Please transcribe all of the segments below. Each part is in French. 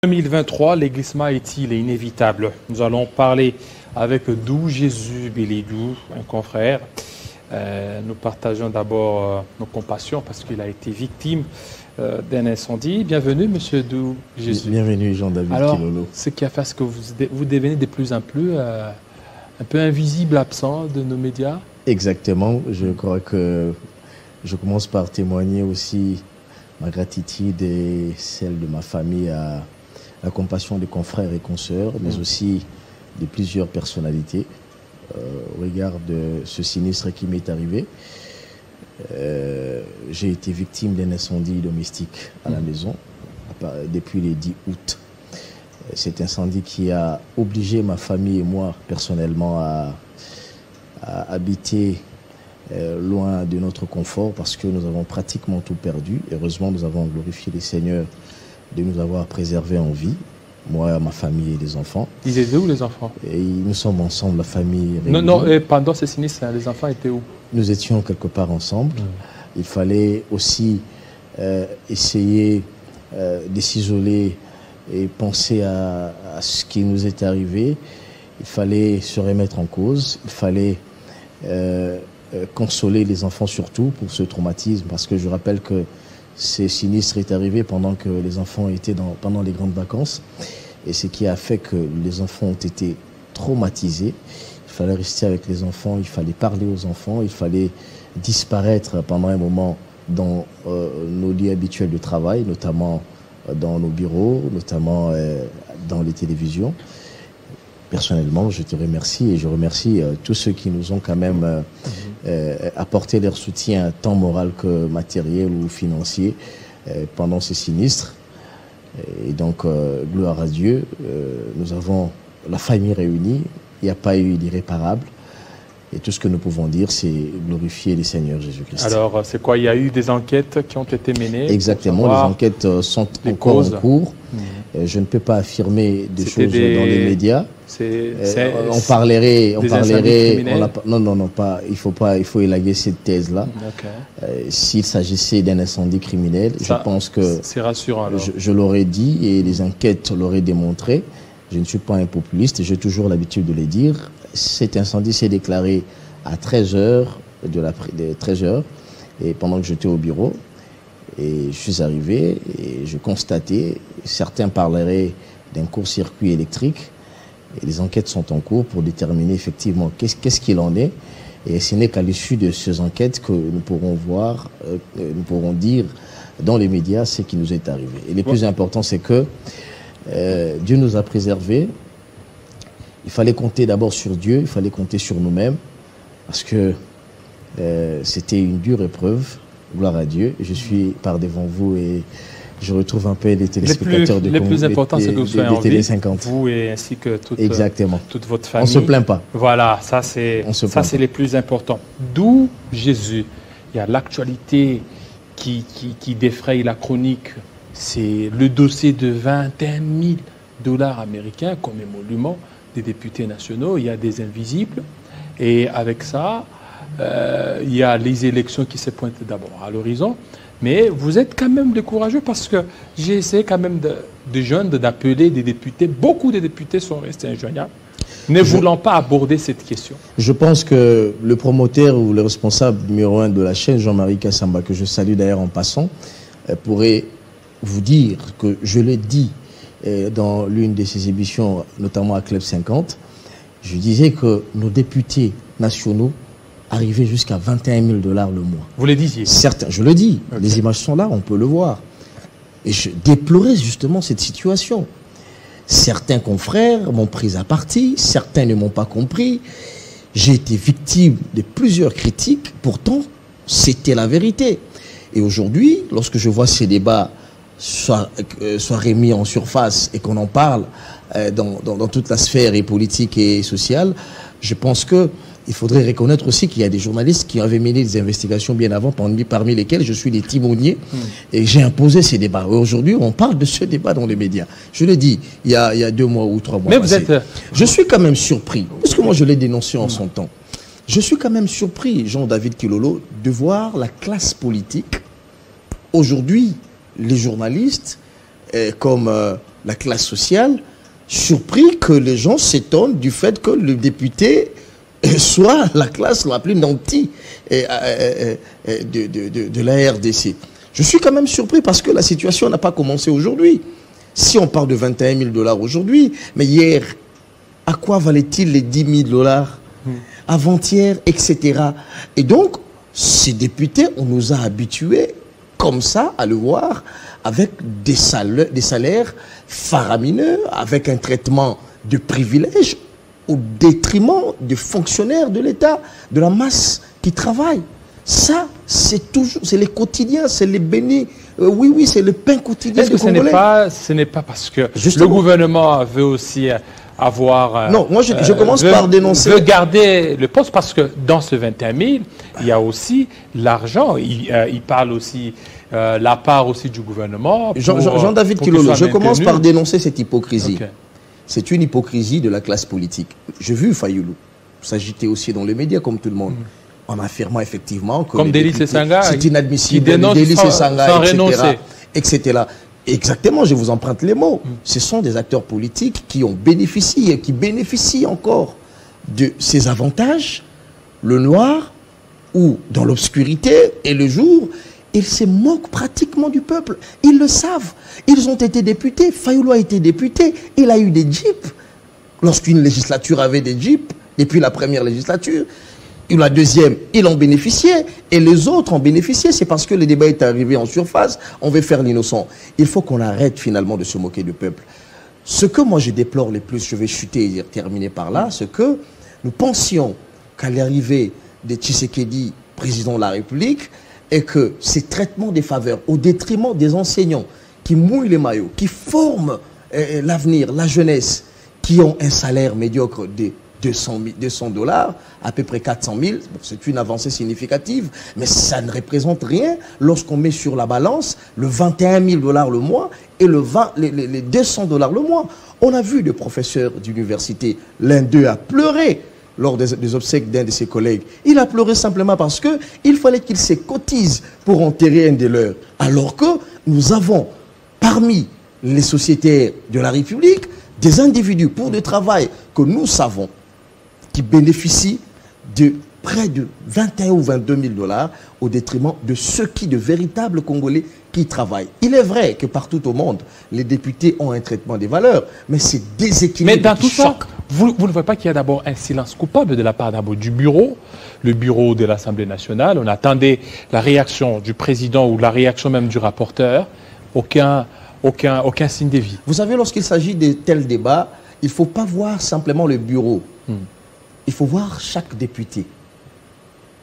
2023, l'églissement est-il inévitable? Nous allons parler avec Dou Jésus Belidou, un confrère. Nous partageons d'abord nos compassions parce qu'il a été victime d'un incendie. Bienvenue, monsieur Dou Jésus. Bienvenue, Jean-David Kilolo. Ce qui a fait que vous devenez de plus en plus un peu invisible, absent de nos médias? Exactement. Je crois que je commence par témoigner aussi ma gratitude et celle de ma famille à la compassion des confrères et consoeurs, mais aussi de plusieurs personnalités au regard de ce sinistre qui m'est arrivé. J'ai été victime d'un incendie domestique à la maison depuis le 10 août. Cet incendie qui a obligé ma famille et moi personnellement à habiter loin de notre confort parce que nous avons pratiquement tout perdu. Heureusement, nous avons glorifié le Seigneur de nous avoir préservés en vie, moi, ma famille et les enfants. Ils étaient où, les enfants? Et nous sommes ensemble, la famille réunie. Non, et pendant ce sinistre, les enfants étaient où? Nous étions quelque part ensemble. Il fallait aussi essayer de s'isoler et penser à ce qui nous est arrivé. Il fallait se remettre en cause. Il fallait consoler les enfants surtout pour ce traumatisme, parce que je rappelle que ce sinistre est arrivé pendant que les enfants étaient pendant les grandes vacances, et ce qui a fait que les enfants ont été traumatisés. Il fallait rester avec les enfants, il fallait parler aux enfants, il fallait disparaître pendant un moment dans nos lieux habituels de travail, notamment dans nos bureaux, notamment dans les télévisions. Personnellement, je te remercie et je remercie tous ceux qui nous ont quand même apporté leur soutien tant moral que matériel ou financier pendant ces sinistres. Et donc, gloire à Dieu, nous avons la famille réunie, il n'y a pas eu d'irréparable. Et tout ce que nous pouvons dire, c'est glorifier le Seigneur Jésus-Christ. Alors, c'est quoi? Il y a eu des enquêtes qui ont été menées? Exactement, les enquêtes sont encore en cours. Je ne peux pas affirmer des choses dans les médias. On parlerait, non, pas. Il faut élaguer cette thèse-là. S'il s'agissait d'un incendie criminel, je pense que c'est rassurant. Je l'aurais dit et les enquêtes l'auraient démontré. Je ne suis pas un populiste, j'ai toujours l'habitude de le dire. Cet incendie s'est déclaré à 13h, et pendant que j'étais au bureau. Et je suis arrivé et je constatais, certains parleraient d'un court-circuit électrique. Et les enquêtes sont en cours pour déterminer effectivement qu'est-ce qu'il en est. Et ce n'est qu'à l'issue de ces enquêtes que nous pourrons voir, nous pourrons dire dans les médias ce qui nous est arrivé. Et le plus important, c'est que Dieu nous a préservés. Il fallait compter d'abord sur Dieu, il fallait compter sur nous-mêmes, parce que c'était une dure épreuve. Gloire à Dieu. Je suis par devant vous et je retrouve un peu les téléspectateurs le plus important, c'est que vous soyez en vie, 50. vous et ainsi que toute votre famille. On ne se plaint pas. Voilà, ça c'est les plus importants. D'où Jésus. Il y a l'actualité qui défraye la chronique. C'est le dossier de 21 000 $ américains comme émolument des députés nationaux. Il y a des invisibles. Et avec ça, il y a les élections qui se pointent d'abord à l'horizon, mais vous êtes quand même des courageux parce que j'ai essayé quand même de jeunes d'appeler des députés. Beaucoup de députés sont restés injoignables, ne voulant pas aborder cette question. Je pense que le promoteur ou le responsable numéro 1 de la chaîne, Jean-Marie Kassamba, que je salue d'ailleurs en passant, pourrait vous dire que je l'ai dit dans l'une de ses émissions, notamment à Club 50, je disais que nos députés nationaux arriver jusqu'à 21 000 $ le mois. Vous le disiez? Certains, je le dis. Okay. Les images sont là, on peut le voir. Et je déplorais justement cette situation. Certains confrères m'ont pris à partie, certains ne m'ont pas compris. J'ai été victime de plusieurs critiques, pourtant c'était la vérité. Et aujourd'hui, lorsque je vois ces débats soit remis en surface et qu'on en parle dans toute la sphère et politique et sociale, je pense que il faudrait reconnaître aussi qu'il y a des journalistes qui avaient mené des investigations bien avant, parmi lesquels je suis les timoniers, et j'ai imposé ces débats. Aujourd'hui, on parle de ce débat dans les médias. Je l'ai dit il y a 2 mois ou 3 mois. Mais je suis quand même surpris, parce que moi je l'ai dénoncé en son temps. Je suis quand même surpris, Jean-David Kilolo, de voir la classe politique, aujourd'hui, les journalistes, comme la classe sociale, surpris que les gens s'étonnent du fait que le député soit la classe la plus nantie de la RDC. Je suis quand même surpris parce que la situation n'a pas commencé aujourd'hui. Si on parle de 21 000 $ aujourd'hui, mais hier, à quoi valaient-ils les 10 000 $? Avant-hier, etc. Et donc, ces députés, on nous a habitués comme ça à le voir avec des salaires faramineux, avec un traitement de privilèges au détriment des fonctionnaires de l'État, de la masse qui travaille. Ça, c'est toujours, c'est les quotidiens, c'est les bénis. Oui, c'est le pain quotidien des Congolais. Est-ce que ce n'est pas parce que le gouvernement veut aussi avoir... non, moi je commence par dénoncer... veut garder le poste parce que dans ce 21 000, il y a aussi l'argent. Il parle aussi, la part aussi du gouvernement. Jean-David Kilolo, je commence par dénoncer cette hypocrisie. Okay. C'est une hypocrisie de la classe politique. J'ai vu Fayoulou s'agiter aussi dans les médias comme tout le monde. En affirmant effectivement que comme Délice Sanga, c'est inadmissible, Délice Sanga, etc. Exactement, je vous emprunte les mots. Ce sont des acteurs politiques qui ont bénéficié et qui bénéficient encore de ces avantages, le noir ou dans l'obscurité et le jour. Ils se moquent pratiquement du peuple. Ils le savent. Ils ont été députés. Fayoulou a été député. Il a eu des jeeps. Lorsqu'une législature avait des jeeps, depuis la première législature, la deuxième, ils en bénéficiaient et les autres en bénéficiaient. C'est parce que le débat est arrivé en surface, on veut faire l'innocent. Il faut qu'on arrête finalement de se moquer du peuple. Ce que moi je déplore le plus, je vais chuter et terminer par là, c'est que nous pensions qu'à l'arrivée de Tshisekedi, président de la République, et que ces traitements des faveurs au détriment des enseignants qui mouillent les maillots, qui forment l'avenir, la jeunesse, qui ont un salaire médiocre de 200 $, à peu près 400 000, bon, c'est une avancée significative, mais ça ne représente rien lorsqu'on met sur la balance le 21 000 $ le mois et les 200 $ le mois. On a vu des professeurs d'université, l'un d'eux a pleuré lors des obsèques d'un de ses collègues. Il a pleuré simplement parce qu'il fallait qu'il se cotise pour enterrer un des leurs. Alors que nous avons, parmi les sociétaires de la République, des individus pour le travail que nous savons qui bénéficient de près de 21 ou 22 000 $ au détriment de ceux qui, de véritables Congolais qui travaillent. Il est vrai que partout au monde, les députés ont un traitement des valeurs, mais c'est déséquilibré. Mais dans tout ça, vous ne voyez pas qu'il y a d'abord un silence coupable de la part d'abord du bureau, le bureau de l'Assemblée nationale. On attendait la réaction du président ou la réaction même du rapporteur. Aucun signe de vie. Vous savez, lorsqu'il s'agit de tels débats, il ne faut pas voir simplement le bureau. Il faut voir chaque député.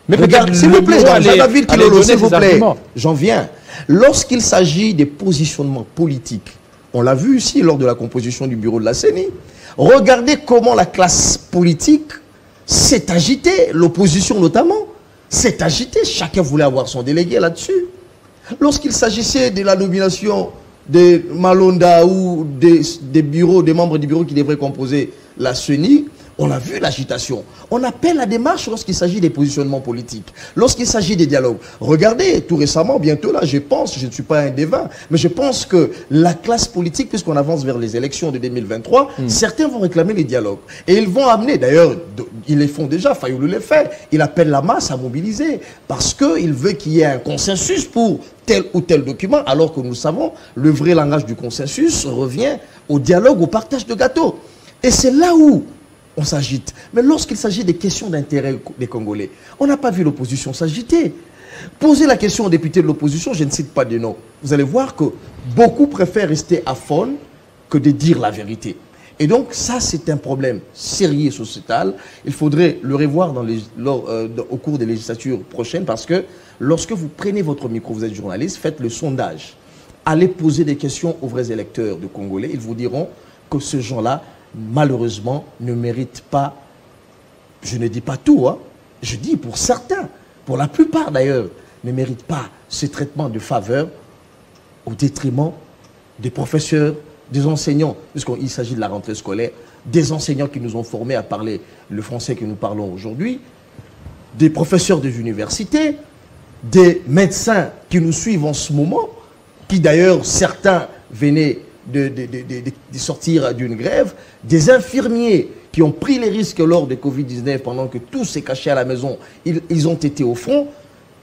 Mais regarde, s'il vous plaît, Jean-David Kilolo, s'il vous plaît, j'en viens. Lorsqu'il s'agit des positionnements politiques, on l'a vu ici lors de la composition du bureau de la CENI, regardez comment la classe politique s'est agitée, l'opposition notamment, s'est agitée. Chacun voulait avoir son délégué là-dessus. Lorsqu'il s'agissait de la nomination de Malonda ou des membres du bureau qui devraient composer la CENI, on a vu l'agitation. On appelle la démarche lorsqu'il s'agit des positionnements politiques, lorsqu'il s'agit des dialogues. Regardez, tout récemment, bientôt là, je ne suis pas un devin, mais je pense que la classe politique, puisqu'on avance vers les élections de 2023, certains vont réclamer les dialogues. Et ils vont amener, d'ailleurs, ils les font déjà, Fayoulou les fait, il appelle la masse à mobiliser, parce qu'il veut qu'il y ait un consensus pour tel ou tel document, alors que nous savons, le vrai langage du consensus revient au dialogue, au partage de gâteaux. Et c'est là où on s'agite. Mais lorsqu'il s'agit des questions d'intérêt des Congolais, on n'a pas vu l'opposition s'agiter. Posez la question aux députés de l'opposition, je ne cite pas de nom. Vous allez voir que beaucoup préfèrent rester à fond que de dire la vérité. Et donc ça, c'est un problème sérieux sociétal. Il faudrait le revoir au cours des législatures prochaines, parce que lorsque vous prenez votre micro, vous êtes journaliste, faites le sondage. Allez poser des questions aux vrais électeurs de Congolais. Ils vous diront que ces gens-là, malheureusement, ne méritent pas, je ne dis pas tout, hein, je dis pour certains, pour la plupart d'ailleurs, ne méritent pas ce traitement de faveur au détriment des professeurs, des enseignants, puisqu'il s'agit de la rentrée scolaire, des enseignants qui nous ont formés à parler le français que nous parlons aujourd'hui, des professeurs des universités, des médecins qui nous suivent en ce moment, qui d'ailleurs, certains venaient de sortir d'une grève, des infirmiers qui ont pris les risques lors de Covid-19 pendant que tout s'est caché à la maison, ils ont été au front.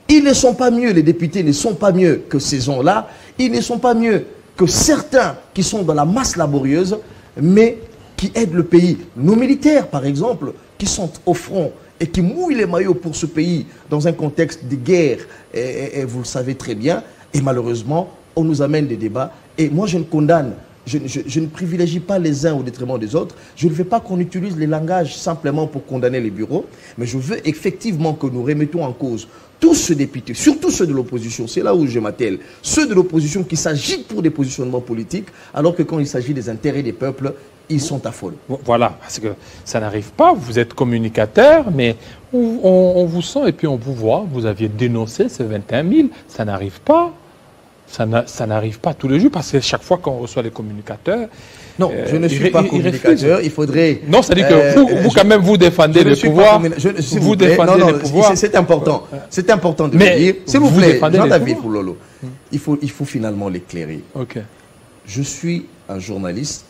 Ils ne sont pas mieux, les députés ne sont pas mieux que ces gens-là. Ils ne sont pas mieux que certains qui sont dans la masse laborieuse, mais qui aident le pays. Nos militaires, par exemple, qui sont au front et qui mouillent les maillots pour ce pays dans un contexte de guerre, et vous le savez très bien, et malheureusement, on nous amène des débats. Et moi, je ne condamne, je ne privilégie pas les uns au détriment des autres. Je ne veux pas qu'on utilise les langages simplement pour condamner les bureaux, mais je veux effectivement que nous remettons en cause tous ces députés, surtout ceux de l'opposition, c'est là où je m'attelle, ceux de l'opposition qui s'agitent pour des positionnements politiques, alors que quand il s'agit des intérêts des peuples, ils sont affolés. Voilà, parce que ça n'arrive pas, vous êtes communicateur, mais on vous sent et puis on vous voit, vous aviez dénoncé ces 21 000, ça n'arrive pas. Ça n'arrive pas tous les jours, parce que chaque fois qu'on reçoit les communicateurs... Non, je ne suis pas communicateur, il faudrait... Non, c'est-à-dire que vous, quand même, vous défendez les pouvoirs. Vous défendez les pouvoirs. C'est important. C'est important de le dire. S'il vous plaît, Jean-David Poulolo, il faut finalement l'éclairer. Okay. Je suis un journaliste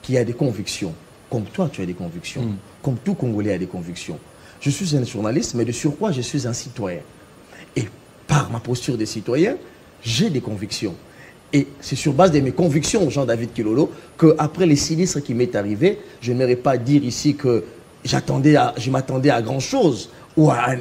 qui a des convictions, comme toi tu as des convictions, comme tout Congolais a des convictions. Je suis un journaliste, mais de surcroît, je suis un citoyen. Et par ma posture de citoyen, j'ai des convictions. Et c'est sur base de mes convictions, Jean-David Kilolo, qu'après les sinistres qui m'est arrivé, je n'aimerais pas dire ici que je m'attendais à grand-chose ou à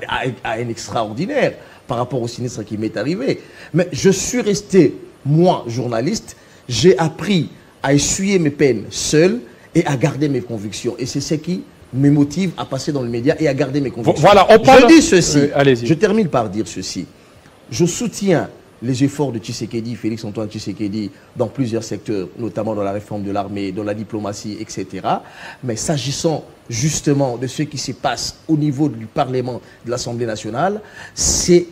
un extraordinaire par rapport au sinistre qui m'est arrivé. Mais je suis resté, moi, journaliste, j'ai appris à essuyer mes peines seul et à garder mes convictions. Et c'est ce qui me motive à passer dans le média et à garder mes convictions. Voilà, on parle... Je dis ceci, je termine par dire ceci. Je soutiens les efforts de Tshisekedi, Félix-Antoine Tshisekedi, dans plusieurs secteurs, notamment dans la réforme de l'armée, dans la diplomatie, etc. Mais s'agissant justement de ce qui se passe au niveau du Parlement, de l'Assemblée nationale, c'est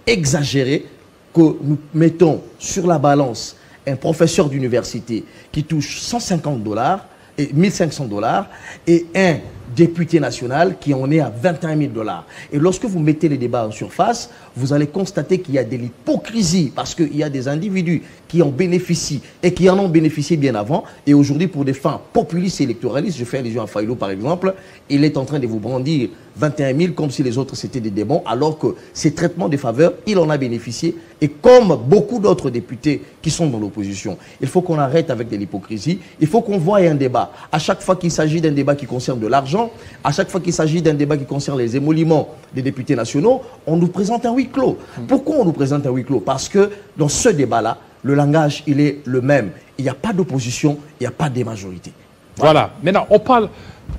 exagéré que nous mettons sur la balance un professeur d'université qui touche 150 $, et 1500 $ et un député national qui en est à 21 000 $. Et lorsque vous mettez les débats en surface, vous allez constater qu'il y a de l'hypocrisie parce qu'il y a des individus qui en bénéficient et qui en ont bénéficié bien avant. Et aujourd'hui, pour des fins populistes et électoralistes, je fais allusion à Faïlo par exemple, il est en train de vous brandir 21 000 comme si les autres c'était des démons, alors que ces traitements de faveur, il en a bénéficié. Et comme beaucoup d'autres députés qui sont dans l'opposition, il faut qu'on arrête avec de l'hypocrisie. Il faut qu'on voie un débat. À chaque fois qu'il s'agit d'un débat qui concerne de l'argent, à chaque fois qu'il s'agit d'un débat qui concerne les émoluments des députés nationaux, on nous présente un huis clos. Pourquoi on nous présente un huis clos? Parce que dans ce débat-là, le langage, il est le même. Il n'y a pas d'opposition, il n'y a pas de majorité. Voilà. Maintenant, on parle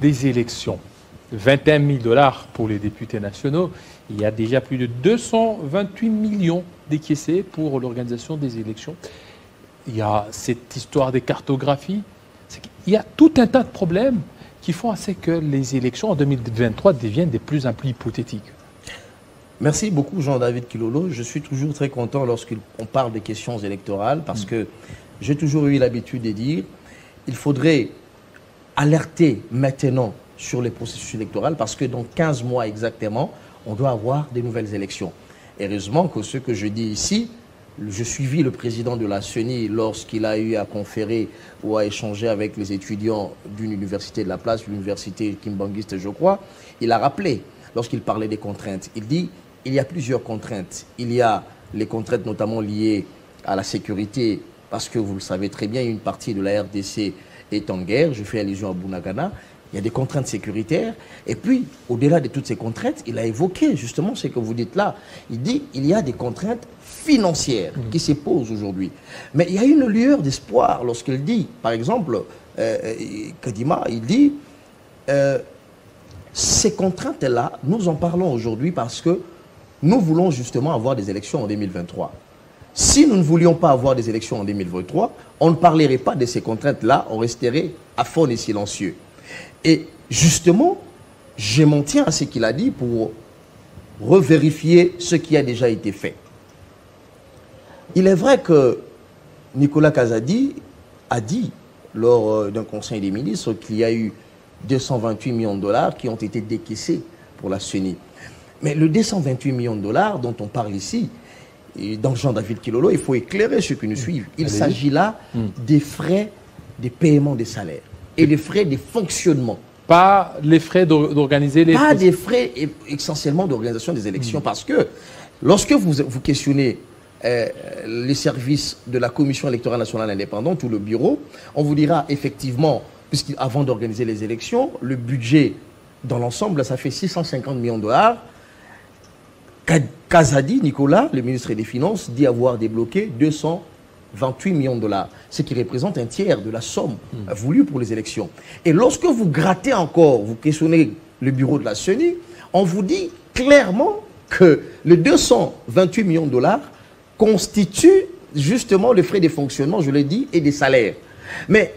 des élections. 21 000 $ pour les députés nationaux. Il y a déjà plus de 228 millions décaissés pour l'organisation des élections. Il y a cette histoire des cartographies. Il y a tout un tas de problèmes qui font assez que les élections en 2023 deviennent de plus en plus hypothétiques. Merci beaucoup Jean-David Kilolo. Je suis toujours très content lorsqu'on parle des questions électorales parce que j'ai toujours eu l'habitude de dire qu'il faudrait alerter maintenant sur les processus électoraux parce que dans 15 mois exactement, on doit avoir des nouvelles élections. Heureusement que ce que je dis ici, je suivis le président de la CENI lorsqu'il a eu à conférer ou à échanger avec les étudiants d'une université de la place, l'université Kimbanguiste, je crois. Il a rappelé, lorsqu'il parlait des contraintes, il dit il y a plusieurs contraintes. Il y a les contraintes notamment liées à la sécurité, parce que vous le savez très bien, une partie de la RDC est en guerre. Je fais allusion à Bunagana. Il y a des contraintes sécuritaires. Et puis, au-delà de toutes ces contraintes, il a évoqué justement ce que vous dites là. Il dit qu'il y a des contraintes financières qui se posent aujourd'hui. Mais il y a une lueur d'espoir lorsqu'il dit, par exemple, Kadima, il dit ces contraintes-là, nous en parlons aujourd'hui parce que nous voulons justement avoir des élections en 2023. Si nous ne voulions pas avoir des élections en 2023, on ne parlerait pas de ces contraintes-là, on resterait aphone et silencieux. Et justement, je m'en tiens à ce qu'il a dit pour revérifier ce qui a déjà été fait. Il est vrai que Nicolas Kazadi a dit lors d'un conseil des ministres qu'il y a eu 228 millions de $ qui ont été décaissés pour la CENI. Mais le 228 millions de $ dont on parle ici, Et dans Jean-David Kilolo, il faut éclairer ceux qui nous suivent. Il s'agit là des frais des paiements des salaires et des frais de fonctionnement. Pas les frais d'organiser les... Pas des frais essentiellement d'organisation des élections, parce que lorsque vous questionnez les services de la Commission électorale nationale indépendante ou le bureau, on vous dira effectivement, puisqu'avant d'organiser les élections, le budget dans l'ensemble, ça fait 650 millions de dollars. Kazadi, Nicolas, le ministre des Finances, dit avoir débloqué 228 millions de dollars, ce qui représente un tiers de la somme voulue pour les élections. Et lorsque vous grattez encore, vous questionnez le bureau de la CENI, on vous dit clairement que les 228 millions de dollars constituent justement les frais de fonctionnement, je l'ai dit, et des salaires. Mais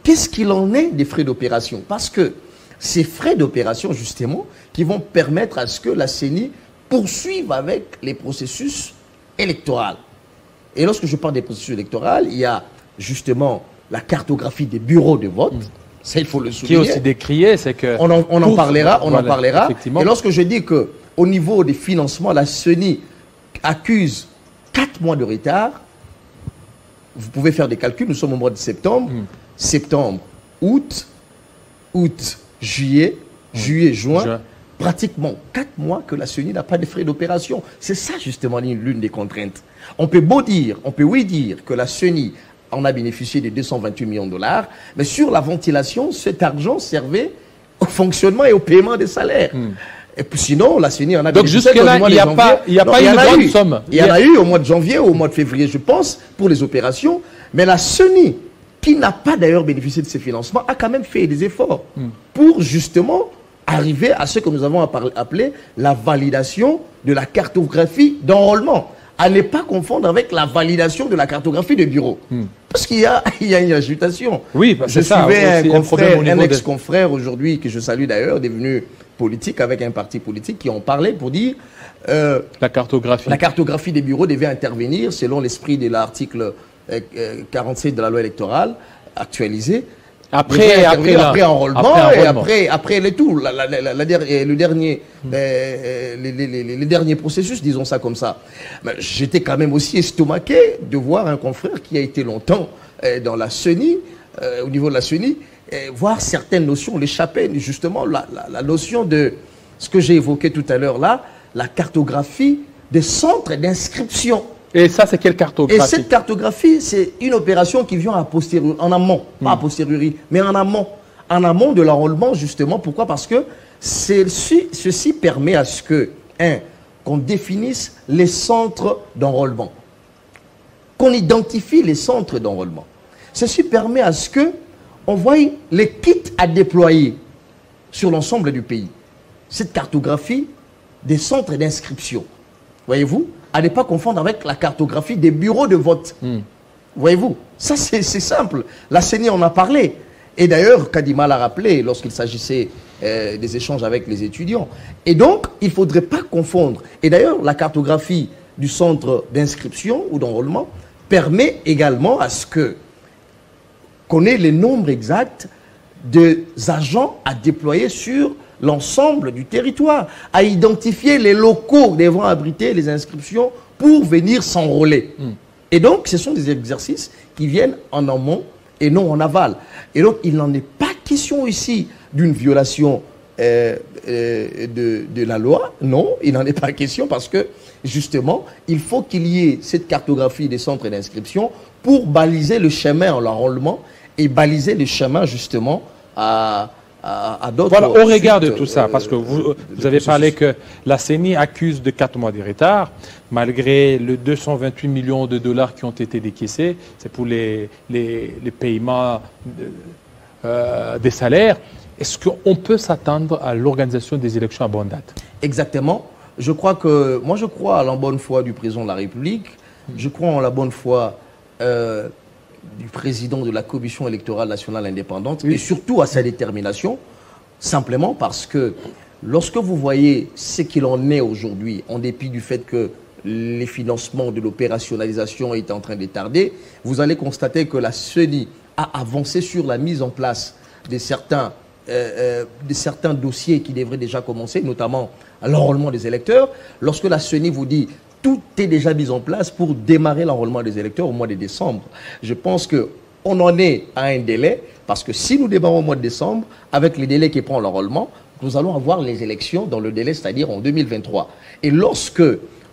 qu'est-ce qu'il en est des frais d'opération? Parce que ces frais d'opération, justement, qui vont permettre à ce que la CENI poursuive avec les processus électoraux. Et lorsque je parle des processus électoraux, il y a justement la cartographie des bureaux de vote. Ça, il faut le souligner. Qui est aussi décrié, c'est que... On en parlera, on en parlera. Effectivement. Et lorsque je dis qu'au niveau des financements, la CENI accuse 4 mois de retard, vous pouvez faire des calculs, nous sommes au mois de septembre. Septembre, août, juillet, juin. Pratiquement 4 mois que la CENI n'a pas de frais d'opération. C'est ça justement l'une des contraintes. On peut oui dire que la CENI en a bénéficié de 228 millions de dollars, mais sur la ventilation, cet argent servait au fonctionnement et au paiement des salaires. Et puis sinon, la CENI en a bénéficié. Donc jusque-là, il n'y a pas eu une grande somme. Il y en a eu au mois de janvier ou au mois de février, je pense, pour les opérations. Mais la CENI, qui n'a pas d'ailleurs bénéficié de ces financements, a quand même fait des efforts pour justement arriver à ce que nous avons appelé la validation de la cartographie d'enrôlement. À ne pas confondre avec la validation de la cartographie de bureau. Parce qu'il y a une agitation. Oui, je suivais un ex-confrère aujourd'hui, que je salue d'ailleurs, devenu politique avec un parti politique, qui en parlait pour dire la cartographie des bureaux devait intervenir selon l'esprit de l'article 47 de la loi électorale actualisée. Après enrôlement et après le tout, les derniers processus, disons ça comme ça. J'étais quand même aussi estomaqué de voir un confrère qui a été longtemps dans la CENI, au niveau de la CENI, voir certaines notions l'échapper, justement la notion de ce que j'ai évoqué tout à l'heure là, la cartographie des centres d'inscription. Et ça, c'est quelle cartographie? Et cette cartographie, c'est une opération qui vient en amont, pas a posteriori, mais en amont de l'enrôlement, justement. Pourquoi? Parce que ceci permet à ce que, qu'on définisse les centres d'enrôlement, qu'on identifie les centres d'enrôlement. Ceci permet à ce que on voie les kits à déployer sur l'ensemble du pays. Cette cartographie des centres d'inscription, voyez-vous, à ne pas confondre avec la cartographie des bureaux de vote. Voyez-vous, ça c'est simple. La CENI en a parlé. Et d'ailleurs, Kadima l'a rappelé lorsqu'il s'agissait des échanges avec les étudiants. Et donc, il ne faudrait pas confondre. Et d'ailleurs, la cartographie du centre d'inscription ou d'enrôlement permet également à ce qu'on ait les nombres exacts des agents à déployer sur l'ensemble du territoire, à identifier les locaux devant abriter les inscriptions pour venir s'enrôler. Et donc, ce sont des exercices qui viennent en amont et non en aval. Et donc, il n'en est pas question ici d'une violation de la loi. Non, il n'en est pas question parce que, justement, il faut qu'il y ait cette cartographie des centres d'inscription pour baliser le chemin en l'enrôlement et baliser le chemin, justement, à d'autres... Voilà, au regard de tout ça, parce que vous avez parlé que la CENI accuse de 4 mois de retard, malgré les 228 millions de dollars qui ont été décaissés, c'est pour les paiements des salaires. Est-ce qu'on peut s'attendre à l'organisation des élections à bonne date? Exactement. Je crois à la bonne foi du président de la République, je crois en la bonne foi du président de la Commission électorale nationale indépendante, et surtout à sa détermination, simplement parce que lorsque vous voyez ce qu'il en est aujourd'hui, en dépit du fait que les financements de l'opérationnalisation est en train de tarder, vous allez constater que la CENI a avancé sur la mise en place de certains dossiers qui devraient déjà commencer, notamment l'enrôlement des électeurs. Lorsque la CENI vous dit tout est déjà mis en place pour démarrer l'enrôlement des électeurs au mois de décembre. Je pense qu'on en est à un délai, parce que si nous démarrons au mois de décembre, avec les délais qui prend l'enrôlement, nous allons avoir les élections dans le délai, c'est-à-dire en 2023. Et lorsque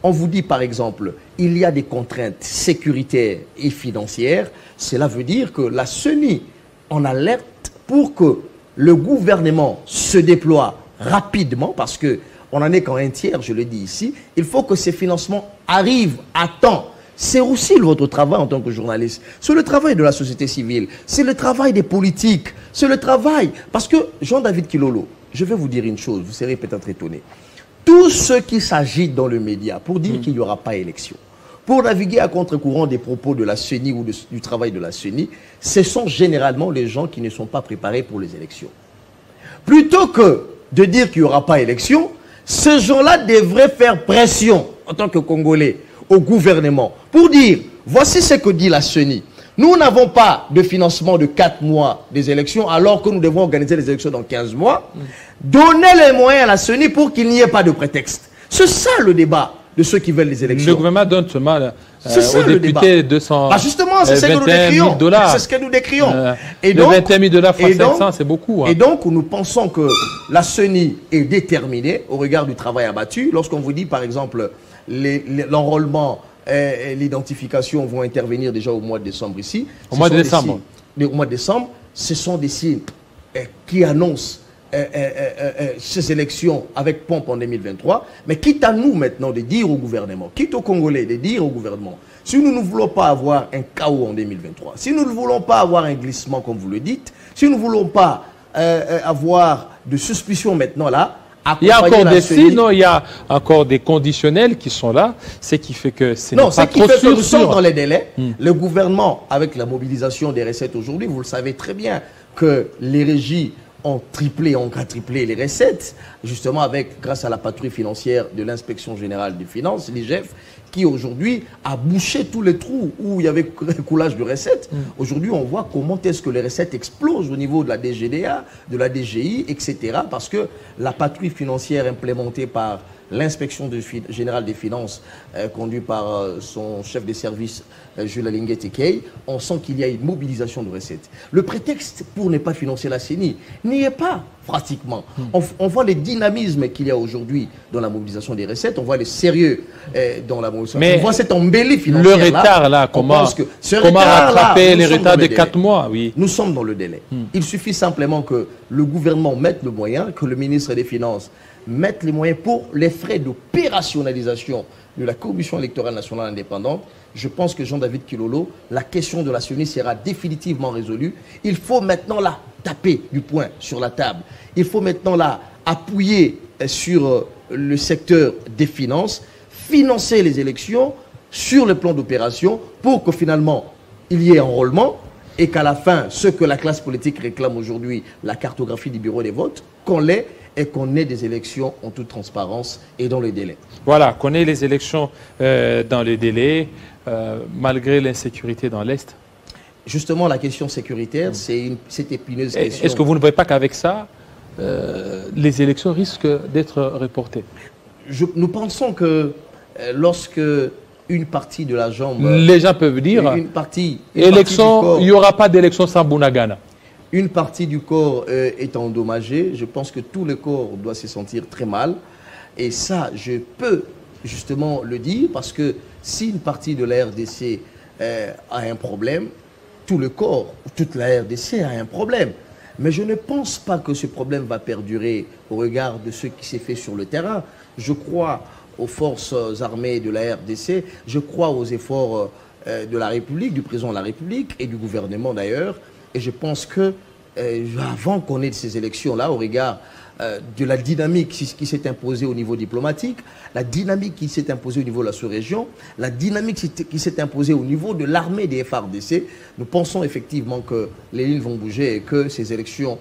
on vous dit, par exemple, il y a des contraintes sécuritaires et financières, cela veut dire que la CENI en alerte pour que le gouvernement se déploie rapidement, parce qu'on n'en est qu'en un tiers, je le dis ici, il faut que ces financements arrivent à temps. C'est aussi votre travail en tant que journaliste. C'est le travail de la société civile. C'est le travail des politiques. C'est le travail. Parce que, Jean-David Kilolo, je vais vous dire une chose, vous serez peut-être étonné. Tous ceux qui s'agitent dans le média pour dire qu'il n'y aura pas élection, pour naviguer à contre-courant des propos de la CENI ou du travail de la CENI, ce sont généralement les gens qui ne sont pas préparés pour les élections. Plutôt que de dire qu'il n'y aura pas élection, ces gens-là devraient faire pression en tant que Congolais au gouvernement pour dire, voici ce que dit la CENI. Nous n'avons pas de financement de 4 mois des élections alors que nous devons organiser les élections dans 15 mois. Donnez les moyens à la CENI pour qu'il n'y ait pas de prétexte. C'est ça le débat de ceux qui veulent les élections. Le gouvernement donne seulement aux députés 200 justement, c'est ce que nous décrions. C'est ce que nous décrions. Et donc, 21 000 $ fois 500, c'est beaucoup. Hein. Et donc, nous pensons que la CENI est déterminée au regard du travail abattu. Lorsqu'on vous dit, par exemple, l'enrôlement et l'identification vont intervenir déjà au mois de décembre ici. Au mois de décembre. Au mois de décembre, ce sont des signes qui annoncent ces élections avec pompe en 2023, mais quitte à nous maintenant de dire au gouvernement, quitte aux Congolais de dire au gouvernement, si nous ne voulons pas avoir un chaos en 2023, si nous ne voulons pas avoir un glissement comme vous le dites, si nous ne voulons pas avoir de suspicion maintenant là, il y a encore des signes, il y a encore des conditionnels qui sont là, ce qui fait que c'est pas trop sûr. Non, ce qui fait que nous sommes dans les délais. Le gouvernement, avec la mobilisation des recettes aujourd'hui, vous le savez très bien que les régies ont triplé, ont quadruplé les recettes, justement grâce à la patrouille financière de l'inspection générale des finances, l'IGF, qui aujourd'hui a bouché tous les trous où il y avait coulage de recettes. Aujourd'hui, on voit comment est-ce que les recettes explosent au niveau de la DGDA, de la DGI, etc. Parce que la patrouille financière implémentée par l'inspection générale des finances, conduite par son chef des services, Jules Alinguet Tekei, on sent qu'il y a une mobilisation de recettes. Le prétexte pour ne pas financer la CENI n'y est pas, pratiquement. On voit les dynamismes qu'il y a aujourd'hui dans la mobilisation des recettes, on voit le sérieux dans la mobilisation. Mais on voit cette embellie financière. Le retard là, comment rattraper les retards de 4 mois, oui. Nous sommes dans le délai. Il suffit simplement que le gouvernement mette le moyen, que le ministre des Finances mettre les moyens pour les frais d'opérationnalisation de la Commission électorale nationale indépendante. Je pense que Jean-David Kilolo, la question de la CENI sera définitivement résolue. Il faut maintenant la taper du poing sur la table. Il faut maintenant la appuyer sur le secteur des finances, financer les élections sur le plan d'opération pour que finalement il y ait enrôlement et qu'à la fin, ce que la classe politique réclame aujourd'hui, la cartographie du bureau des votes, qu'on l'ait et qu'on ait des élections en toute transparence et dans le délai. Voilà, qu'on ait les élections dans le délai, malgré l'insécurité dans l'Est. Justement, la question sécuritaire, c'est cette épineuse question. Est-ce que vous ne voyez pas qu'avec ça, les élections risquent d'être reportées? Nous pensons que lorsque une partie de la jambe... Les gens peuvent dire, une partie élection, il n'y aura pas d'élection sans Bunagana. Une partie du corps est endommagée. Je pense que tout le corps doit se sentir très mal. Et ça, je peux justement le dire parce que si une partie de la RDC a un problème, tout le corps, toute la RDC a un problème. Mais je ne pense pas que ce problème va perdurer au regard de ce qui s'est fait sur le terrain. Je crois aux forces armées de la RDC, je crois aux efforts de la République, du président de la République et du gouvernement d'ailleurs. Et je pense que, avant qu'on ait ces élections-là, au regard de la dynamique qui s'est imposée au niveau diplomatique, la dynamique qui s'est imposée au niveau de la sous-région, la dynamique qui s'est imposée au niveau de l'armée des FARDC, nous pensons effectivement que les lignes vont bouger et que ces élections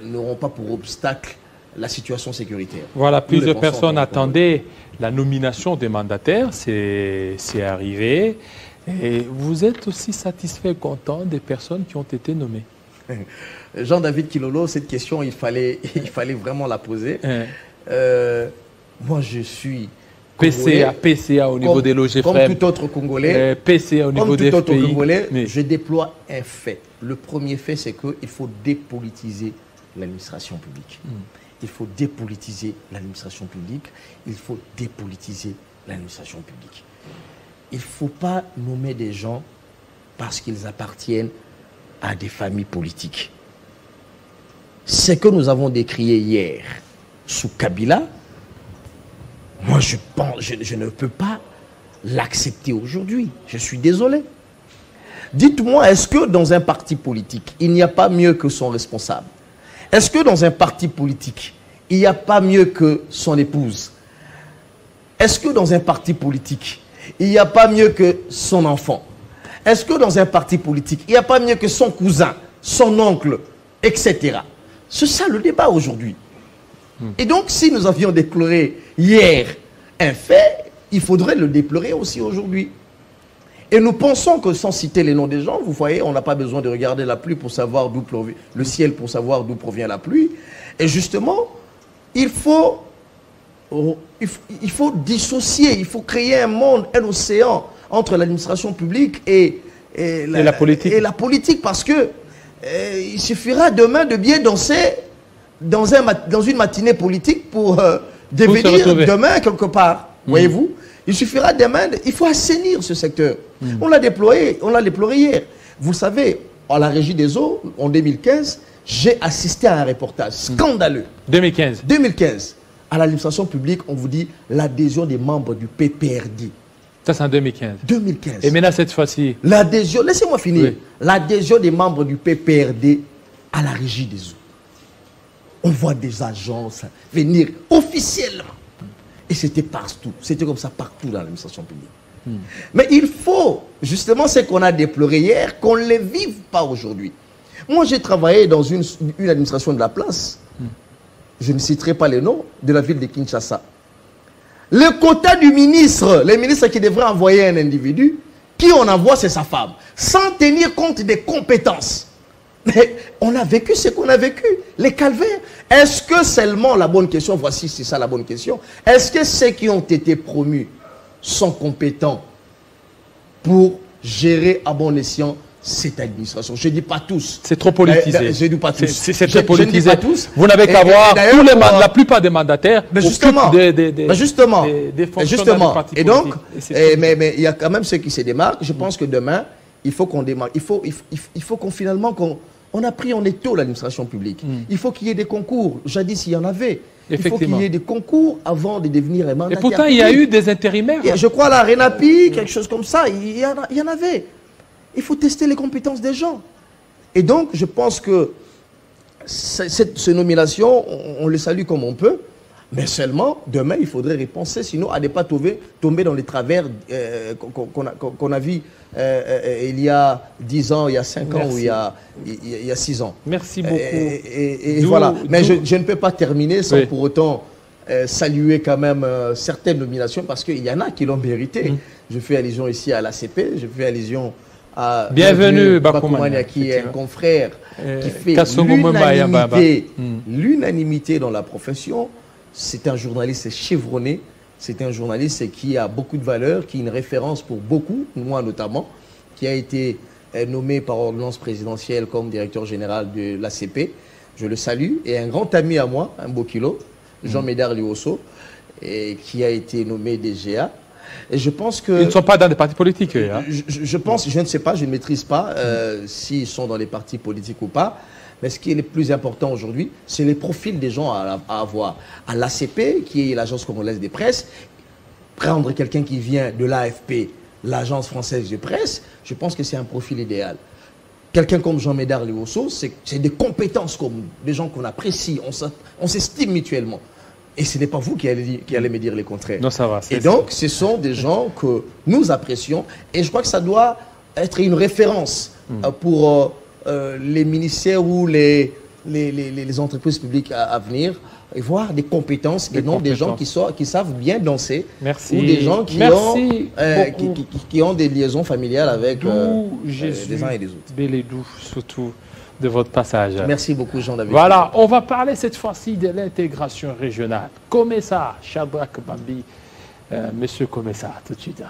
n'auront pas pour obstacle la situation sécuritaire. Voilà, plusieurs personnes attendaient la nomination des mandataires, c'est arrivé. Et vous êtes aussi satisfait et content des personnes qui ont été nommées? Jean-David Kilolo, cette question, il fallait vraiment la poser. Moi, je suis PCA au niveau des loges comme tout autre Congolais, PCA au niveau des Congolais, je déploie un fait. Le premier fait, c'est qu'il faut dépolitiser l'administration publique. Il faut dépolitiser l'administration publique. Il faut dépolitiser l'administration publique. Il ne faut pas nommer des gens parce qu'ils appartiennent à des familles politiques. Ce que nous avons décrié hier sous Kabila, moi je ne peux pas l'accepter aujourd'hui. Je suis désolé. Dites-moi, est-ce que dans un parti politique, il n'y a pas mieux que son responsable? Est-ce que dans un parti politique, il n'y a pas mieux que son épouse? Est-ce que dans un parti politique, il n'y a pas mieux que son enfant? Est-ce que dans un parti politique, il n'y a pas mieux que son cousin, son oncle, etc.? C'est ça le débat aujourd'hui. Et donc, si nous avions déploré hier un fait, il faudrait le déplorer aussi aujourd'hui. Et nous pensons que sans citer les noms des gens, vous voyez, on n'a pas besoin de regarder la pluie pour savoir d'où provient le ciel, pour savoir d'où provient la pluie. Et justement, il faut dissocier, il faut créer un monde, un océan entre l'administration publique et la politique, parce que il suffira demain de bien danser dans une matinée politique pour devenir demain quelque part. Voyez-vous? Il suffira demain, il faut assainir ce secteur. On l'a déployé hier. Vous savez, à la Régie des eaux, en 2015, j'ai assisté à un reportage scandaleux. 2015. À l'administration publique, on vous dit l'adhésion des membres du PPRD. Ça, c'est en 2015. 2015. Et maintenant, cette fois-ci... L'adhésion, laissez-moi finir. Oui. L'adhésion des membres du PPRD à la Régie des eaux. On voit des agences venir officiellement. Et c'était partout. C'était comme ça partout dans l'administration publique. Mais il faut, justement, ce qu'on a déploré hier, qu'on ne le vive pas aujourd'hui. Moi, j'ai travaillé dans une administration de la place. Je ne citerai pas les noms, de la ville de Kinshasa. Le quota du ministre, le ministre qui devrait envoyer un individu, qui on envoie, c'est sa femme, sans tenir compte des compétences. Mais on a vécu ce qu'on a vécu, les calvaires. Est-ce que seulement, la bonne question, voici, c'est ça la bonne question, est-ce que ceux qui ont été promus sont compétents pour gérer à bon escient cette administration? Je ne dis pas tous. C'est trop politisé. Je ne dis pas tous. C'est très politisé. Je ne dis pas tous. Vous n'avez qu'à voir la plupart des mandataires. Mais justement. Des fonctionnaires des partis et donc, politiques. mais il y a quand même ceux qui se démarquent. Je pense que demain, il faut qu'on démarque. Il faut qu'on finalement on a pris en étau l'administration publique. Il faut qu'il y ait des concours. Jadis, il y en avait. Il faut qu'il y ait des concours avant de devenir un mandataire. Et pourtant, il y a eu des intérimaires. Je crois à la RENAPI, quelque chose comme ça. Il y en avait. Il faut tester les compétences des gens. Et donc, je pense que ces nominations, on les salue comme on peut. Mais seulement, demain, il faudrait repenser, sinon à ne pas tomber dans les travers qu'on a vus il y a 10 ans, il y a 5 ans ou il y a 6 ans. Merci beaucoup. Et voilà. Mais je ne peux pas terminer sans pour autant saluer quand même certaines nominations, parce qu'il y en a qui l'ont mérité. Je fais allusion ici à l'ACP, je fais allusion à Bienvenue Bakoumania, qui est un confrère qui fait l'unanimité dans la profession. C'est un journaliste chevronné, c'est un journaliste qui a beaucoup de valeur, qui est une référence pour beaucoup, moi notamment, qui a été nommé par ordonnance présidentielle comme directeur général de l'ACP. Je le salue. Et un grand ami à moi, un beau kilo, Jean Médard Liosso, qui a été nommé DGA. Et je pense que... Ils ne sont pas dans des partis politiques, hein? Je pense, je ne sais pas, je ne maîtrise pas s'ils sont dans les partis politiques ou pas. Mais ce qui est le plus important aujourd'hui, c'est les profils des gens à avoir. À l'ACP, qui est l'Agence congolaise des presses, prendre quelqu'un qui vient de l'AFP, l'Agence française de presse, je pense que c'est un profil idéal. Quelqu'un comme Jean Médard Liosso, c'est des compétences comme des gens qu'on apprécie, on s'estime mutuellement. Et ce n'est pas vous qui allez me dire le contraire. Non, ça va. Et donc, ce sont des gens que nous apprécions. Et je crois que ça doit être une référence pour les ministères ou les entreprises publiques à venir, et voir des compétences et non des gens qui savent bien danser. Merci. Ou des gens qui ont des liaisons familiales avec les uns et les autres. Bélédou, surtout de votre passage. Merci beaucoup, Jean-David. Voilà, on va parler cette fois-ci de l'intégration régionale. Comme ça, Shadrack Bambi, Monsieur Comessa, tout de suite.